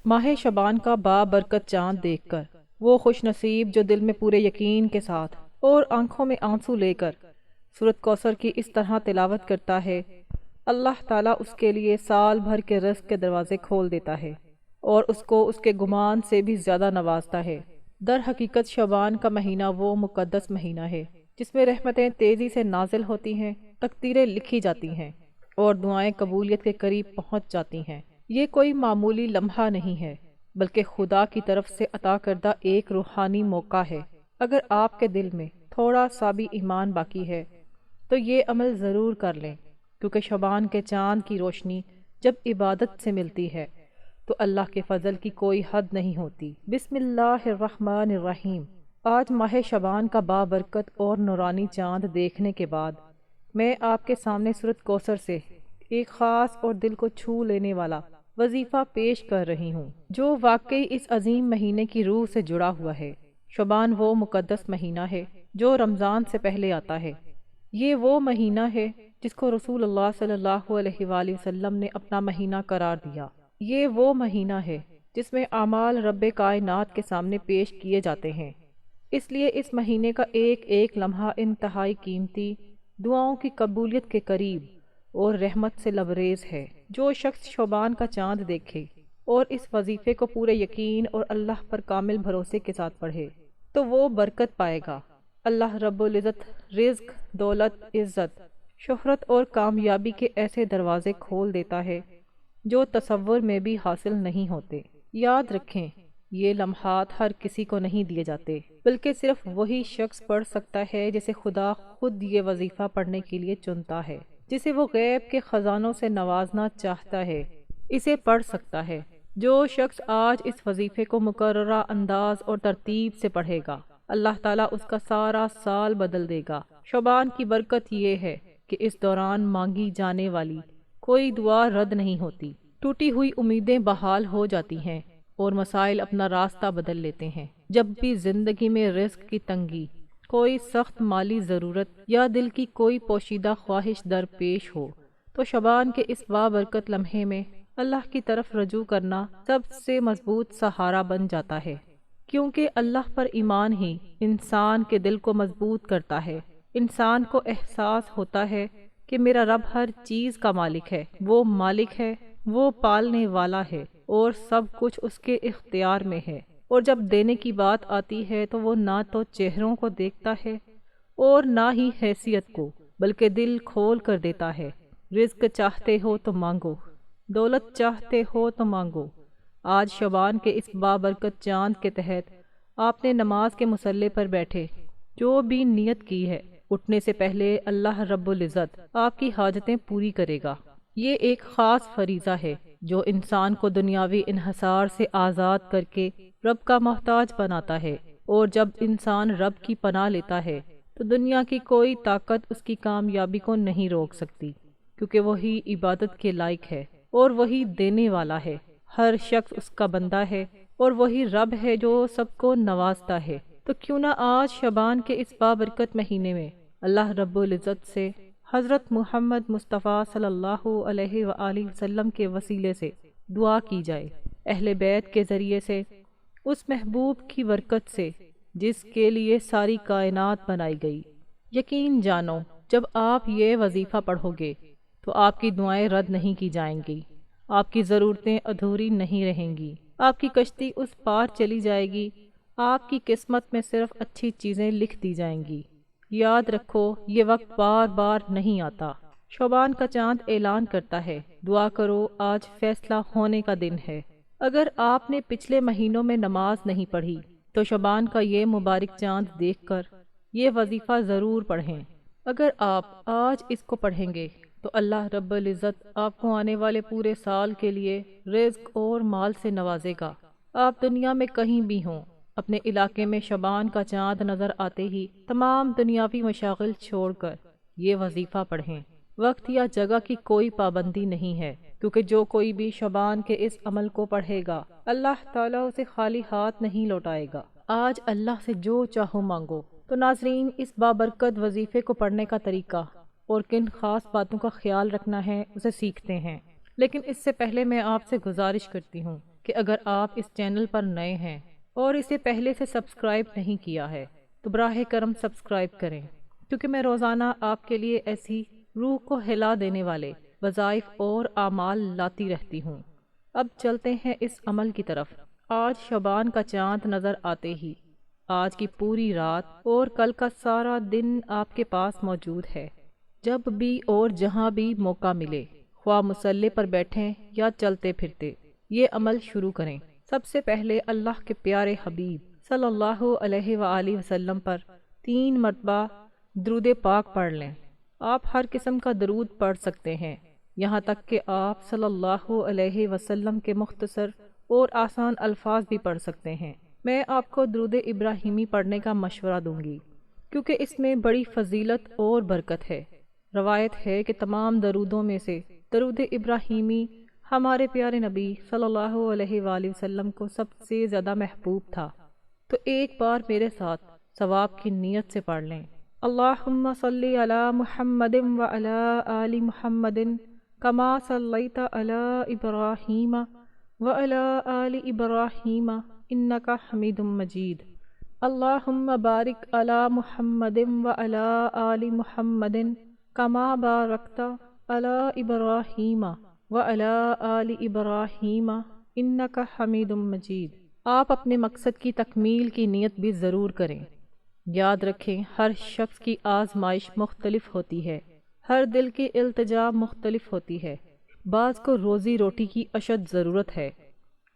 ماہ شعبان کا بابرکت چاند دیکھ کر وہ خوش نصیب جو دل میں پورے یقین کے ساتھ اور آنکھوں میں آنسو لے کر سورۃ کوثر کی اس طرح تلاوت کرتا ہے، اللہ تعالیٰ اس کے لیے سال بھر کے رزق کے دروازے کھول دیتا ہے اور اس کو اس کے گمان سے بھی زیادہ نوازتا ہے۔ در حقیقت شعبان کا مہینہ وہ مقدس مہینہ ہے جس میں رحمتیں تیزی سے نازل ہوتی ہیں، تقدیریں لکھی جاتی ہیں اور دعائیں قبولیت کے قریب پہنچ جاتی ہیں۔ یہ کوئی معمولی لمحہ نہیں ہے بلکہ خدا کی طرف سے عطا کردہ ایک روحانی موقع ہے۔ اگر آپ کے دل میں تھوڑا سا بھی ایمان باقی ہے تو یہ عمل ضرور کر لیں، کیونکہ شعبان کے چاند کی روشنی جب عبادت سے ملتی ہے تو اللہ کے فضل کی کوئی حد نہیں ہوتی۔ بسم اللہ الرحمن الرحیم۔ آج ماہ شعبان کا بابرکت اور نورانی چاند دیکھنے کے بعد میں آپ کے سامنے سورۃ کوثر سے ایک خاص اور دل کو چھو لینے والا وظیفہ پیش کر رہی ہوں، جو واقعی اس عظیم مہینے کی روح سے جڑا ہوا ہے۔ شعبان وہ مقدس مہینہ ہے جو رمضان سے پہلے آتا ہے۔ یہ وہ مہینہ ہے جس کو رسول اللہ صلی اللہ علیہ وآلہ وسلم نے اپنا مہینہ قرار دیا۔ یہ وہ مہینہ ہے جس میں اعمال رب کائنات کے سامنے پیش کیے جاتے ہیں، اس لیے اس مہینے کا ایک ایک لمحہ انتہائی قیمتی، دعاؤں کی قبولیت کے قریب اور رحمت سے لبریز ہے۔ جو شخص شعبان کا چاند دیکھے اور اس وظیفے کو پورے یقین اور اللہ پر کامل بھروسے کے ساتھ پڑھے تو وہ برکت پائے گا۔ اللہ رب العزت رزق، دولت، عزت، شہرت اور کامیابی کے ایسے دروازے کھول دیتا ہے جو تصور میں بھی حاصل نہیں ہوتے۔ یاد رکھیں، یہ لمحات ہر کسی کو نہیں دیے جاتے، بلکہ صرف وہی شخص پڑھ سکتا ہے جسے خدا خود یہ وظیفہ پڑھنے کے لیے چنتا ہے۔ جسے وہ غیب کے خزانوں سے نوازنا چاہتا ہے، اسے پڑھ سکتا ہے۔ جو شخص آج اس وظیفے کو مقررہ انداز اور ترتیب سے پڑھے گا، اللہ تعالیٰ اس کا سارا سال بدل دے گا۔ شعبان کی برکت یہ ہے کہ اس دوران مانگی جانے والی کوئی دعا رد نہیں ہوتی، ٹوٹی ہوئی امیدیں بحال ہو جاتی ہیں اور مسائل اپنا راستہ بدل لیتے ہیں۔ جب بھی زندگی میں رزق کی تنگی، کوئی سخت مالی ضرورت یا دل کی کوئی پوشیدہ خواہش درپیش ہو تو شعبان کے اس بابرکت لمحے میں اللہ کی طرف رجوع کرنا سب سے مضبوط سہارا بن جاتا ہے، کیونکہ اللہ پر ایمان ہی انسان کے دل کو مضبوط کرتا ہے۔ انسان کو احساس ہوتا ہے کہ میرا رب ہر چیز کا مالک ہے، وہ مالک ہے، وہ پالنے والا ہے اور سب کچھ اس کے اختیار میں ہے۔ اور جب دینے کی بات آتی ہے تو وہ نہ تو چہروں کو دیکھتا ہے اور نہ ہی حیثیت کو، بلکہ دل کھول کر دیتا ہے۔ رزق چاہتے ہو تو مانگو، دولت چاہتے ہو تو مانگو۔ آج شعبان کے اس بابرکت چاند کے تحت آپ نے نماز کے مصلی پر بیٹھے جو بھی نیت کی ہے، اٹھنے سے پہلے اللہ رب العزت آپ کی حاجتیں پوری کرے گا۔ یہ ایک خاص فریضہ ہے جو انسان کو دنیاوی انحصار سے آزاد کر کے رب کا محتاج بناتا ہے، اور جب انسان رب کی پناہ لیتا ہے تو دنیا کی کوئی طاقت اس کی کامیابی کو نہیں روک سکتی، کیونکہ وہی عبادت کے لائق ہے اور وہی دینے والا ہے۔ ہر شخص اس کا بندہ ہے اور وہی رب ہے جو سب کو نوازتا ہے۔ تو کیوں نہ آج شعبان کے اس بابرکت مہینے میں اللہ رب العزت سے حضرت محمد مصطفیٰ صلی اللہ علیہ وآلہ وسلم کے وسیلے سے دعا کی جائے، اہل بیت کے ذریعے سے، اس محبوب کی برکت سے جس کے لیے ساری کائنات بنائی گئی۔ یقین جانو، جب آپ یہ وظیفہ پڑھو گے تو آپ کی دعائیں رد نہیں کی جائیں گی، آپ کی ضرورتیں ادھوری نہیں رہیں گی، آپ کی کشتی اس پار چلی جائے گی، آپ کی قسمت میں صرف اچھی چیزیں لکھ دی جائیں گی۔ یاد رکھو، یہ وقت بار بار نہیں آتا۔ شعبان کا چاند اعلان کرتا ہے، دعا کرو، آج فیصلہ ہونے کا دن ہے۔ اگر آپ نے پچھلے مہینوں میں نماز نہیں پڑھی تو شعبان کا یہ مبارک چاند دیکھ کر یہ وظیفہ ضرور پڑھیں۔ اگر آپ آج اس کو پڑھیں گے تو اللہ رب العزت آپ کو آنے والے پورے سال کے لیے رزق اور مال سے نوازے گا۔ آپ دنیا میں کہیں بھی ہوں، اپنے علاقے میں شعبان کا چاند نظر آتے ہی تمام دنیاوی مشاغل چھوڑ کر یہ وظیفہ پڑھیں۔ وقت یا جگہ کی کوئی پابندی نہیں ہے، کیونکہ جو کوئی بھی شعبان کے اس عمل کو پڑھے گا اللہ تعالیٰ اسے خالی ہاتھ نہیں لوٹائے گا۔ آج اللہ سے جو چاہو مانگو۔ تو ناظرین، اس بابرکت وظیفے کو پڑھنے کا طریقہ اور کن خاص باتوں کا خیال رکھنا ہے اسے سیکھتے ہیں، لیکن اس سے پہلے میں آپ سے گزارش کرتی ہوں کہ اگر آپ اس چینل پر نئے ہیں اور اسے پہلے سے سبسکرائب نہیں کیا ہے تو براہ کرم سبسکرائب کریں، کیونکہ میں روزانہ آپ کے لیے ایسی روح کو ہلا دینے والے وظائف اور اعمال لاتی رہتی ہوں۔ اب چلتے ہیں اس عمل کی طرف۔ آج شعبان کا چاند نظر آتے ہی آج کی پوری رات اور کل کا سارا دن آپ کے پاس موجود ہے۔ جب بھی اور جہاں بھی موقع ملے، خواہ مصلی پر بیٹھیں یا چلتے پھرتے، یہ عمل شروع کریں۔ سب سے پہلے اللہ کے پیارے حبیب صلی اللہ علیہ وآلہ وسلم پر 3 مرتبہ درود پاک پڑھ لیں۔ آپ ہر قسم کا درود پڑھ سکتے ہیں، یہاں تک کہ آپ صلی اللہ علیہ وسلم کے مختصر اور آسان الفاظ بھی پڑھ سکتے ہیں۔ میں آپ کو درود ابراہیمی پڑھنے کا مشورہ دوں گی، کیونکہ اس میں بڑی فضیلت اور برکت ہے۔ روایت ہے کہ تمام درودوں میں سے درود ابراہیمی ہمارے پیارے نبی صلی اللہ علیہ وآلہ وسلم کو سب سے زیادہ محبوب تھا۔ تو ایک بار میرے ساتھ ثواب کی نیت سے پڑھ لیں۔ اللہم صلی علی محمد وعلی آل محمد کما صلیت علی ابراہیم وعلی آل ابراہیم انک حمید مجید۔ اللہم بارک علی محمد وعلی آل محمد کما بارکت علی ابراہیم وعلی آل ابراہیم انک حمید مجید۔ آپ اپنے مقصد کی تکمیل کی نیت بھی ضرور کریں۔ یاد رکھیں، ہر شخص کی آزمائش مختلف ہوتی ہے، ہر دل کی التجا مختلف ہوتی ہے۔ بعض کو روزی روٹی کی اشد ضرورت ہے،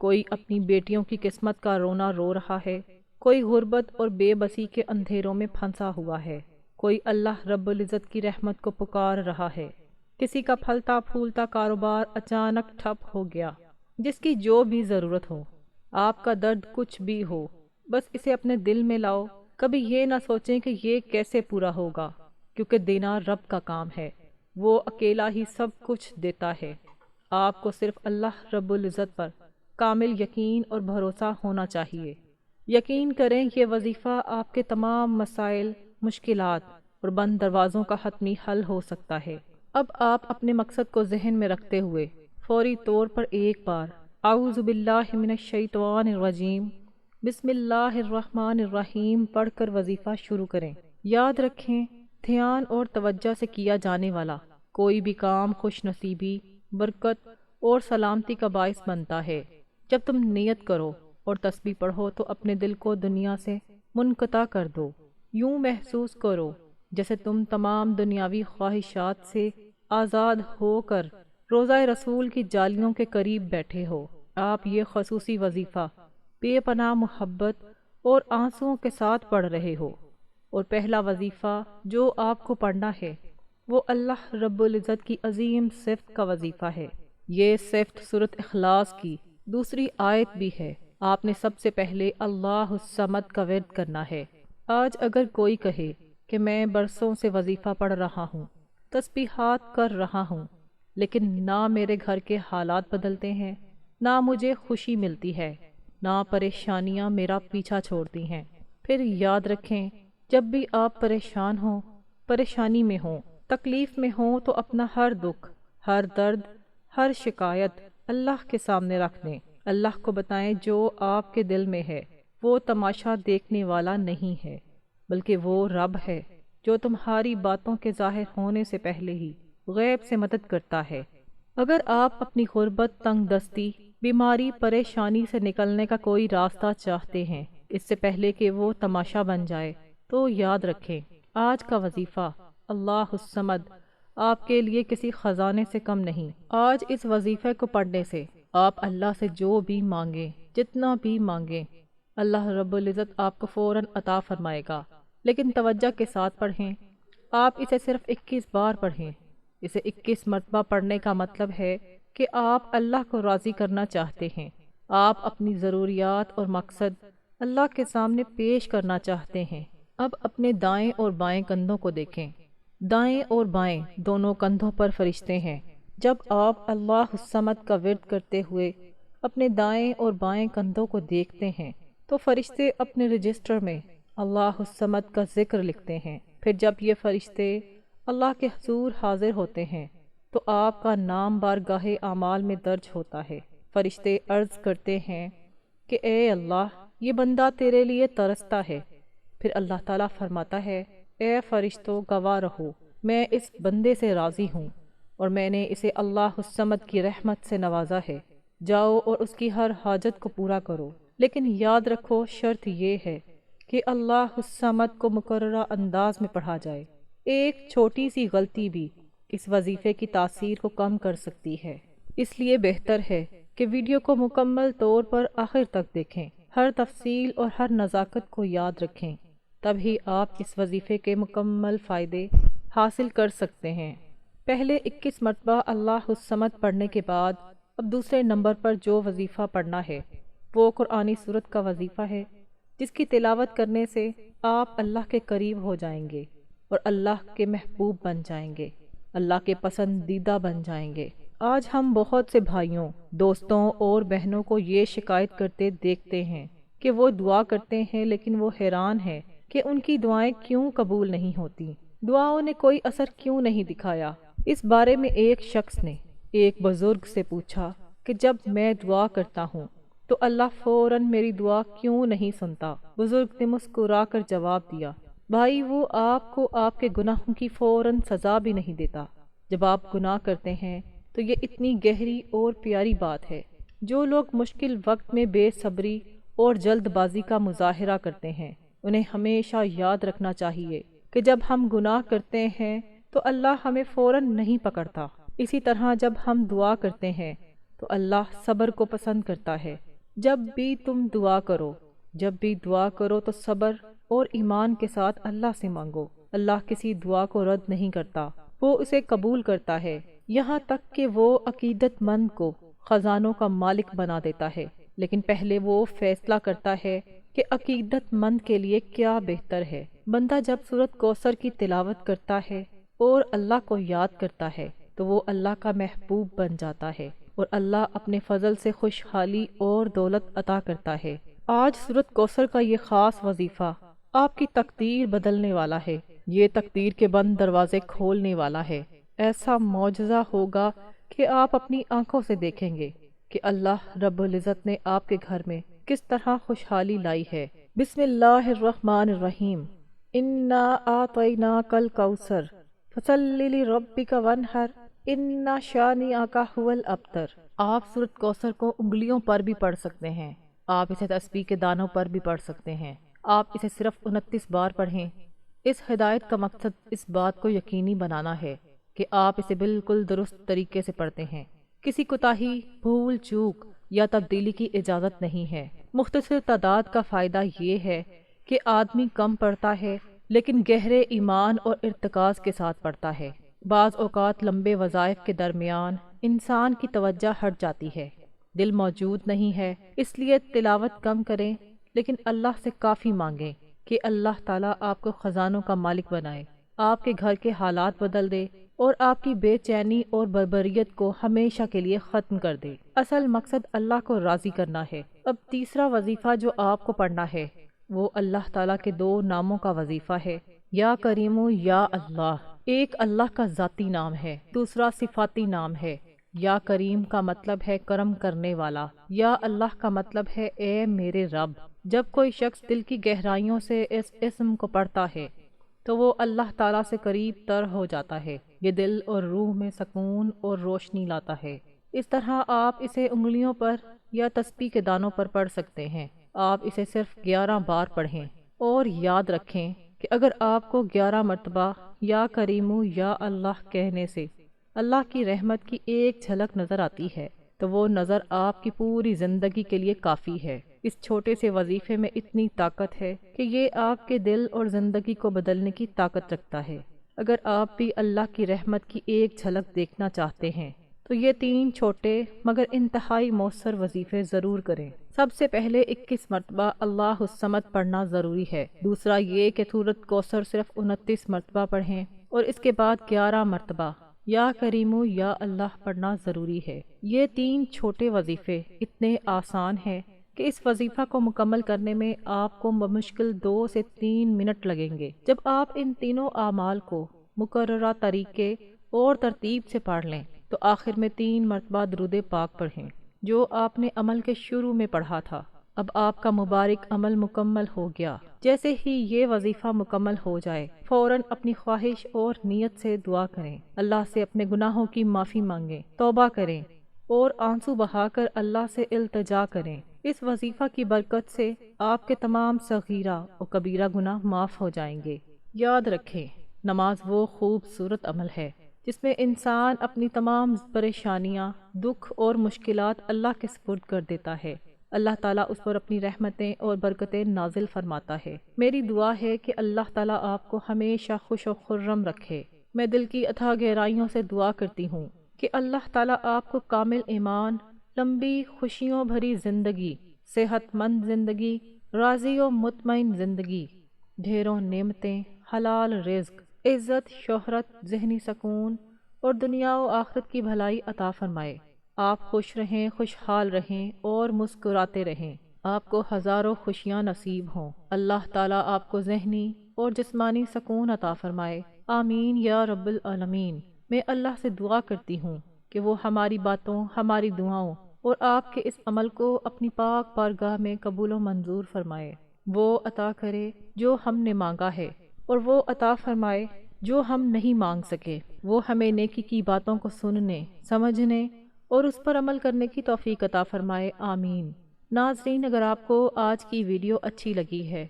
کوئی اپنی بیٹیوں کی قسمت کا رونا رو رہا ہے، کوئی غربت اور بے بسی کے اندھیروں میں پھنسا ہوا ہے، کوئی اللہ رب العزت کی رحمت کو پکار رہا ہے، کسی کا پھلتا پھولتا کاروبار اچانک ٹھپ ہو گیا۔ جس کی جو بھی ضرورت ہو، آپ کا درد کچھ بھی ہو، بس اسے اپنے دل میں لاؤ۔ کبھی یہ نہ سوچیں کہ یہ کیسے پورا ہوگا، کیونکہ دینا رب کا کام ہے، وہ اکیلا ہی سب کچھ دیتا ہے۔ آپ کو صرف اللہ رب العزت پر کامل یقین اور بھروسہ ہونا چاہیے۔ یقین کریں یہ وظیفہ آپ کے تمام مسائل، مشکلات اور بند دروازوں کا حتمی حل ہو سکتا ہے۔ اب آپ اپنے مقصد کو ذہن میں رکھتے ہوئے فوری طور پر ایک بار اعوذ باللہ من الشیطان الرجیم بسم اللہ الرحمن الرحیم پڑھ کر وظیفہ شروع کریں۔ یاد رکھیں، دھیان اور توجہ سے کیا جانے والا کوئی بھی کام خوش نصیبی، برکت اور سلامتی کا باعث بنتا ہے۔ جب تم نیت کرو اور تسبیح پڑھو تو اپنے دل کو دنیا سے منقطع کر دو۔ یوں محسوس کرو جیسے تم تمام دنیاوی خواہشات سے آزاد ہو کر روضہ رسول کی جالیوں کے قریب بیٹھے ہو۔ آپ یہ خصوصی وظیفہ بے پناہ محبت اور آنسوؤں کے ساتھ پڑھ رہے ہو، اور پہلا وظیفہ جو آپ کو پڑھنا ہے وہ اللہ رب العزت کی عظیم صفت کا وظیفہ ہے۔ یہ صفت سورۃ اخلاص کی دوسری آیت بھی ہے۔ آپ نے سب سے پہلے اللہ الصمد کا ورد کرنا ہے۔ آج اگر کوئی کہے کہ میں برسوں سے وظیفہ پڑھ رہا ہوں، تسبیحات کر رہا ہوں، لیکن نہ میرے گھر کے حالات بدلتے ہیں، نہ مجھے خوشی ملتی ہے، نہ پریشانیاں میرا پیچھا چھوڑتی ہیں، پھر یاد رکھیں جب بھی آپ پریشان ہوں، پریشانی میں ہوں، تکلیف میں ہوں تو اپنا ہر دکھ، ہر درد، ہر شکایت اللہ کے سامنے رکھ دیں۔ اللہ کو بتائیں جو آپ کے دل میں ہے۔ وہ تماشا دیکھنے والا نہیں ہے، بلکہ وہ رب ہے جو تمہاری باتوں کے ظاہر ہونے سے پہلے ہی غیب سے مدد کرتا ہے۔ اگر آپ اپنی غربت، تنگ دستی، بیماری، پریشانی سے نکلنے کا کوئی راستہ چاہتے ہیں اس سے پہلے کہ وہ تماشا بن جائے، تو یاد رکھیں آج کا وظیفہ اللہ الصمد آپ کے لیے کسی خزانے سے کم نہیں۔ آج اس وظیفے کو پڑھنے سے آپ اللہ سے جو بھی مانگیں، جتنا بھی مانگیں، اللہ رب العزت آپ کو فوراً عطا فرمائے گا۔ لیکن توجہ کے ساتھ پڑھیں۔ آپ اسے صرف 21 بار پڑھیں۔ اسے 21 مرتبہ پڑھنے کا مطلب ہے کہ آپ اللہ کو راضی کرنا چاہتے ہیں۔ آپ اپنی ضروریات اور مقصد اللہ کے سامنے پیش کرنا چاہتے ہیں۔ اب اپنے دائیں اور بائیں کندھوں کو دیکھیں۔ دائیں اور بائیں دونوں کندھوں پر فرشتے ہیں۔ جب آپ اللہ الصمد کا ورد کرتے ہوئے اپنے دائیں اور بائیں کندھوں کو دیکھتے ہیں تو فرشتے اپنے رجسٹر میں اللہ الصمد کا ذکر لکھتے ہیں۔ پھر جب یہ فرشتے اللہ کے حضور حاضر ہوتے ہیں تو آپ کا نام بارگاہ اعمال میں درج ہوتا ہے۔ فرشتے عرض کرتے ہیں کہ اے اللہ، یہ بندہ تیرے لیے ترستا ہے۔ پھر اللہ تعالیٰ فرماتا ہے، اے فرشتوں گواہ رہو، میں اس بندے سے راضی ہوں اور میں نے اسے اللہ الصمد کی رحمت سے نوازا ہے، جاؤ اور اس کی ہر حاجت کو پورا کرو۔ لیکن یاد رکھو، شرط یہ ہے کہ اللہ الصمد کو مقررہ انداز میں پڑھا جائے۔ ایک چھوٹی سی غلطی بھی اس وظیفے کی تاثیر کو کم کر سکتی ہے، اس لیے بہتر ہے کہ ویڈیو کو مکمل طور پر آخر تک دیکھیں، ہر تفصیل اور ہر نزاکت کو یاد رکھیں، تبھی آپ اس وظیفے کے مکمل فائدے حاصل کر سکتے ہیں۔ پہلے 21 مرتبہ اللہ الصمد پڑھنے کے بعد اب دوسرے نمبر پر جو وظیفہ پڑھنا ہے وہ قرآنی سورت کا وظیفہ ہے، جس کی تلاوت کرنے سے آپ اللہ کے قریب ہو جائیں گے اور اللہ کے محبوب بن جائیں گے، اللہ کے پسندیدہ بن جائیں گے۔ آج ہم بہت سے بھائیوں، دوستوں اور بہنوں کو یہ شکایت کرتے دیکھتے ہیں کہ وہ دعا کرتے ہیں لیکن وہ حیران ہیں کہ ان کی دعائیں کیوں قبول نہیں ہوتی، دعاؤں نے کوئی اثر کیوں نہیں دکھایا۔ اس بارے میں ایک شخص نے ایک بزرگ سے پوچھا کہ جب میں دعا کرتا ہوں تو اللہ فوراً میری دعا کیوں نہیں سنتا؟ بزرگ نے مسکرا کر جواب دیا، بھائی، وہ آپ کو آپ کے گناہوں کی فوراً سزا بھی نہیں دیتا۔ جب آپ گناہ کرتے ہیں تو یہ اتنی گہری اور پیاری بات ہے۔ جو لوگ مشکل وقت میں بے صبری اور جلد بازی کا مظاہرہ کرتے ہیں، انہیں ہمیشہ یاد رکھنا چاہیے کہ جب ہم گناہ کرتے ہیں تو اللہ ہمیں فوراً نہیں پکڑتا۔ اسی طرح جب ہم دعا کرتے ہیں تو اللہ صبر کو پسند کرتا ہے۔ جب بھی دعا کرو تو صبر اور ایمان کے ساتھ اللہ سے مانگو۔ اللہ کسی دعا کو رد نہیں کرتا، وہ اسے قبول کرتا ہے، یہاں تک کہ وہ عقیدت مند کو خزانوں کا مالک بنا دیتا ہے۔ لیکن پہلے وہ فیصلہ کرتا ہے کہ عقیدت مند کے لیے کیا بہتر ہے۔ بندہ جب سورۃ کوثر کی تلاوت کرتا ہے اور اللہ کو یاد کرتا ہے تو وہ اللہ کا محبوب بن جاتا ہے اور اللہ اپنے فضل سے خوشحالی اور دولت عطا کرتا ہے۔ آج سورۃ کوثر کا یہ خاص وظیفہ آپ کی تقدیر بدلنے والا ہے، یہ تقدیر کے بند دروازے کھولنے والا ہے۔ ایسا معجزہ ہوگا کہ آپ اپنی آنکھوں سے دیکھیں گے کہ اللہ رب العزت نے آپ کے گھر میں کس طرح خوشحالی لائی ہے۔ بسم اللہ الرحمن الرحیم، انا اعطیناک الکوثر فصلی لربک وانحر ان شانئک ھو الابتر۔ آپ سورۃ کوثر کو انگلیوں پر بھی پڑھ سکتے ہیں، آپ اسے تسبیح کے دانوں پر بھی پڑھ سکتے ہیں۔ آپ اسے صرف 29 بار پڑھیں۔ اس ہدایت کا مقصد اس بات کو یقینی بنانا ہے کہ آپ اسے بالکل درست طریقے سے پڑھتے ہیں۔ کسی کوتاہی، بھول چوک یا تبدیلی کی اجازت نہیں ہے۔ مختصر تعداد کا فائدہ یہ ہے کہ آدمی کم پڑھتا ہے لیکن گہرے ایمان اور ارتکاز کے ساتھ پڑھتا ہے۔ بعض اوقات لمبے وظائف کے درمیان انسان کی توجہ ہٹ جاتی ہے، دل موجود نہیں ہے، اس لیے تلاوت کم کریں لیکن اللہ سے کافی مانگیں کہ اللہ تعالیٰ آپ کو خزانوں کا مالک بنائے، آپ کے گھر کے حالات بدل دے اور آپ کی بے چینی اور بربریت کو ہمیشہ کے لیے ختم کر دے۔ اصل مقصد اللہ کو راضی کرنا ہے۔ اب تیسرا وظیفہ جو آپ کو پڑھنا ہے وہ اللہ تعالیٰ کے 2 ناموں کا وظیفہ ہے، یا کریم یا اللہ۔ ایک اللہ کا ذاتی نام ہے، دوسرا صفاتی نام ہے۔ یا کریم کا مطلب ہے کرم کرنے والا، یا اللہ کا مطلب ہے اے میرے رب۔ جب کوئی شخص دل کی گہرائیوں سے اس اسم کو پڑھتا ہے تو وہ اللہ تعالیٰ سے قریب تر ہو جاتا ہے۔ یہ دل اور روح میں سکون اور روشنی لاتا ہے۔ اس طرح آپ اسے انگلیوں پر یا تسبیح کے دانوں پر پڑھ سکتے ہیں۔ آپ اسے صرف 11 بار پڑھیں اور یاد رکھیں کہ اگر آپ کو 11 مرتبہ یا کریم یا اللہ کہنے سے اللہ کی رحمت کی ایک جھلک نظر آتی ہے تو وہ نظر آپ کی پوری زندگی کے لیے کافی ہے۔ اس چھوٹے سے وظیفے میں اتنی طاقت ہے کہ یہ آپ کے دل اور زندگی کو بدلنے کی طاقت رکھتا ہے۔ اگر آپ بھی اللہ کی رحمت کی ایک جھلک دیکھنا چاہتے ہیں تو یہ 3 چھوٹے مگر انتہائی مؤثر وظیفے ضرور کریں۔ سب سے پہلے 21 مرتبہ اللہ الصمد پڑھنا ضروری ہے۔ دوسرا یہ کہ سورۃ کوثر صرف 29 مرتبہ پڑھیں اور اس کے بعد 11 مرتبہ یا کریم یا اللہ پڑھنا ضروری ہے۔ یہ 3 چھوٹے وظیفے اتنے آسان ہیں کہ اس وظیفہ کو مکمل کرنے میں آپ کو بمشکل 2 سے 3 منٹ لگیں گے۔ جب آپ ان تینوں اعمال کو مقررہ طریقے اور ترتیب سے پڑھ لیں تو آخر میں 3 مرتبہ درود پاک پڑھیں۔ جو آپ نے عمل کے شروع میں پڑھا تھا۔ اب آپ کا مبارک عمل مکمل ہو گیا۔ جیسے ہی یہ وظیفہ مکمل ہو جائے فوراً اپنی خواہش اور نیت سے دعا کریں، اللہ سے اپنے گناہوں کی معافی مانگیں، توبہ کریں اور آنسو بہا کر اللہ سے التجا کریں۔ اس وظیفہ کی برکت سے آپ کے تمام صغیرہ و کبیرہ گناہ معاف ہو جائیں گے۔ یاد رکھیں، نماز وہ خوبصورت عمل ہے جس میں انسان اپنی تمام پریشانیاں، دکھ اور مشکلات اللہ کے سپرد کر دیتا ہے۔ اللہ تعالیٰ اس پر اپنی رحمتیں اور برکتیں نازل فرماتا ہے۔ میری دعا ہے کہ اللہ تعالیٰ آپ کو ہمیشہ خوش و خرم رکھے۔ میں دل کی اتھاہ گہرائیوں سے دعا کرتی ہوں کہ اللہ تعالیٰ آپ کو کامل ایمان، لمبی خوشیوں بھری زندگی، صحت مند زندگی، راضی و مطمئن زندگی، ڈھیروں نعمتیں، حلال رزق، عزت، شہرت، ذہنی سکون اور دنیا و آخرت کی بھلائی عطا فرمائے۔ آپ خوش رہیں، خوشحال رہیں اور مسکراتے رہیں۔ آپ کو ہزاروں خوشیاں نصیب ہوں۔ اللہ تعالیٰ آپ کو ذہنی اور جسمانی سکون عطا فرمائے۔ آمین یا رب العالمین۔ میں اللہ سے دعا کرتی ہوں کہ وہ ہماری باتوں، ہماری دعاؤں اور آپ کے اس عمل کو اپنی پاک بارگاہ میں قبول و منظور فرمائے۔ وہ عطا کرے جو ہم نے مانگا ہے اور وہ عطا فرمائے جو ہم نہیں مانگ سکے۔ وہ ہمیں نیکی کی باتوں کو سننے، سمجھنے اور اس پر عمل کرنے کی توفیق عطا فرمائے۔ آمین۔ ناظرین، اگر آپ کو آج کی ویڈیو اچھی لگی ہے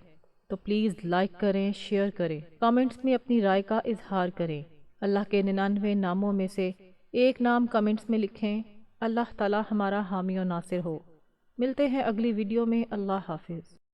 تو پلیز لائک کریں، شیئر کریں، کامنٹس میں اپنی رائے کا اظہار کریں۔ اللہ کے 99 ناموں میں سے ایک نام کمنٹس میں لکھیں۔ اللہ تعالی ہمارا حامی و ناصر ہو۔ ملتے ہیں اگلی ویڈیو میں۔ اللہ حافظ۔